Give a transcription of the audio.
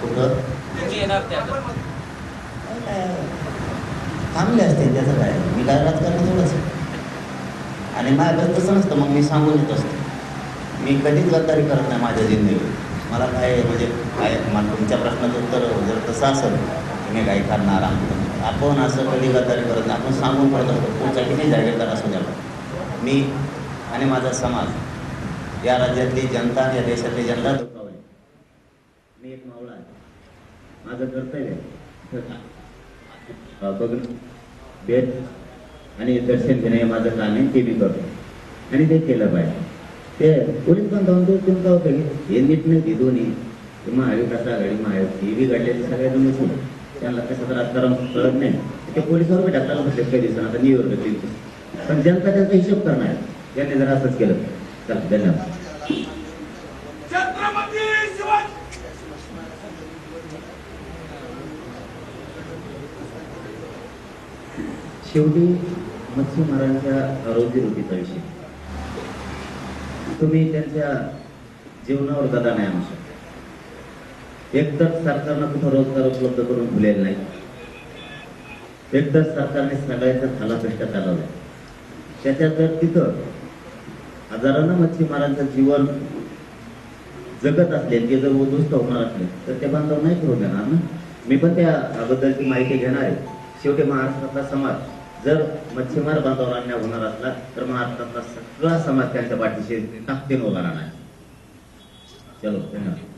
कुठं तुम्ही येणार त्याकडे. थांबले असते त्याचं काय, मी काय राजकारण थोडंच. आणि माझ्याकडे तसं नसतं, मग मी सांगून येत असतो. मी कधीच गद्दारी करत नाही माझ्या जिंदगीत. मला काय म्हणजे काय तुमच्या प्रश्नाचं उत्तर जर तसं असेल तुम्ही काही करणार आपण असं कधी गद्दारी करत नाही. आपण सांगून करत असतो पुढच्या किती जागेदार असू द्या. मी आणि माझा समाज, या राज्यातली जनता, या देशातली जनता दुखावली. मी एक मावळा आहे, माझं कर्तव्य बघणं, भेट आणि दर्शन घेणं हे माझं काम आहे, ते मी करतो आणि ते केलं पाहिजे. ते पोलीस पण जाऊन तो का होतं हे नीट नाही, ते दोन्ही महाविकास आघाडी महायुती ही घडलेली सगळ्या जण त्यांना कसं तर राजकारण कळत नाही, ते पोलिसावर बी टाकायला म्हटले काही दिवसांना, आता निवडलं पण जनता त्यांचा हिशोब करणार त्यांनी जर असंच केलं. चला, धन्यवाद. शेवटी मच्छीमारांच्या रोजीरोटीचा विषय, तुम्ही त्यांच्या जीवनावर गदा नाही आणू शकता. एकतर सरकारनं कुठं रोजगार उपलब्ध करून दिलेला नाही, एकतर सरकारने सगळ्याचा थालापेष्टा चालवला. त्याच्यात जर तिथं हजारांना मच्छीमारांचं जीवन जगत असले, ते जर उद्ध्वस्त होणार असले तर ते बांधव नाही करून देणार ना. मी पण त्याबद्दलची माहिती घेणार आहे. शेवटी महाराष्ट्रातला समाज जर मच्छीमार बांधवांना अन्याय होणार असला तर महाराष्ट्रातला सगळा समाज त्यांच्या पाठीशी ताकदीने उभा राहणार. चलो, धन्यवाद.